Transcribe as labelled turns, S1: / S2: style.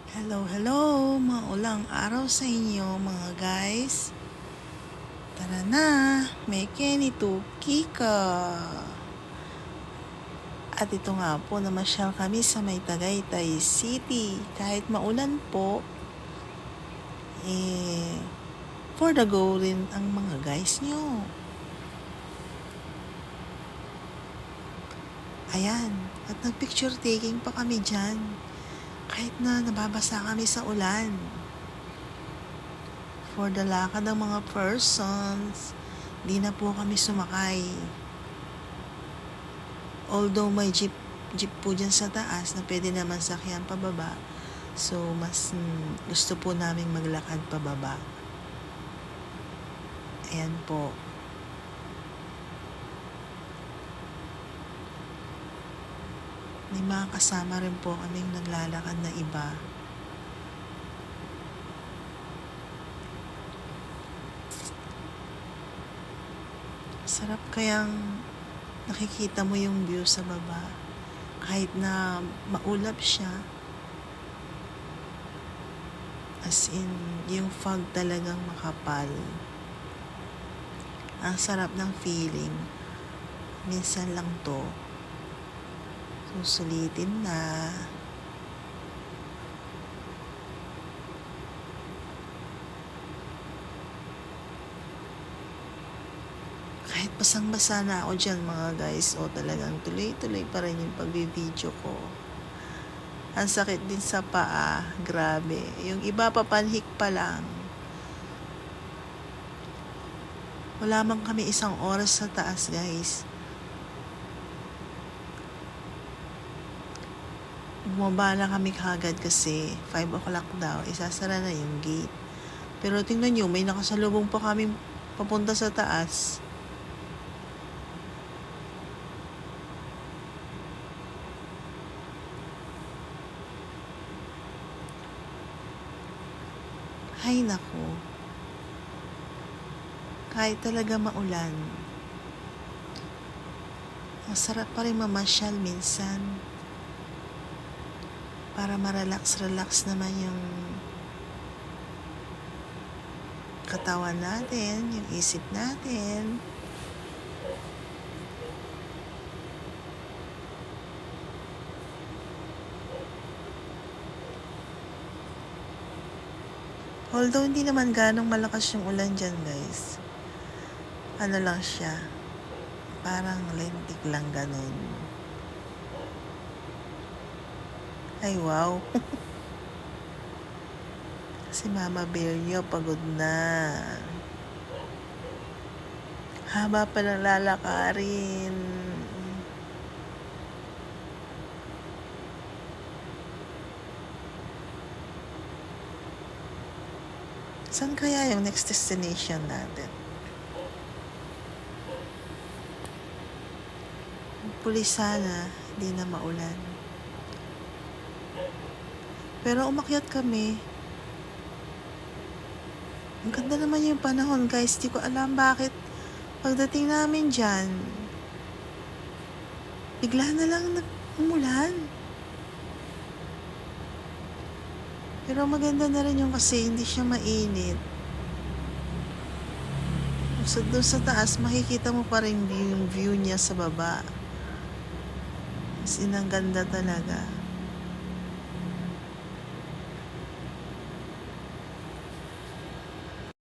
S1: Hello, hello! Maulang araw sa inyo mga guys. Tara na, meke ni Kika. At ito nga po, namasyal kami sa may Tagaytay City. Kahit maulan po, for the go rin ang mga guys nyo. Ayan, at nag-picture taking pa kami dyan. Kahit na nababasa kami sa ulan. For the lakad ng mga persons, di na po kami sumakay. Although may jeep po dyan sa taas na pwede naman sakyan pababa. So, mas gusto po namin maglakad pababa. Ayan po. May mga kasama rin po kaming naglalakad na iba. Sarap kayang nakikita mo yung view sa baba. Kahit na maulap siya. As in, yung fog talagang makapal. Ang sarap ng feeling. Minsan lang to. Susulitin na. Kahit basang-basa na ako dyan mga guys, talagang tuloy-tuloy pa rin yung pag-video ko. Ang sakit din sa paa, grabe. Yung iba papanhik pa lang. Wala man kami 1 oras sa taas guys. Bumaba na kami kagad kasi 5 o'clock daw, isasara na yung gate. Pero tingnan nyo, may nakasalubong pa kami papunta sa taas. Hay nako. Kahit talaga maulan, masarap pa rin mamasyal minsan. Para ma-relax naman yung katawan natin, yung isip natin. Although hindi naman ganong malakas yung ulan dyan guys. Ano lang siya, parang lentik lang ganun. Ay wow. Si Mama Bear nyo pagod na. Haba pa ng lalakarin. Saan kaya yung next destination natin? Pulis sana, hindi na maulan. Pero umakyat kami. Ang ganda naman yung panahon guys. Di ko alam bakit pagdating namin dyan, bigla na lang umulan. Pero maganda na rin yung kasi hindi siya mainit. So doon sa taas, makikita mo pa rin yung view niya sa baba. As in, ang ganda talaga.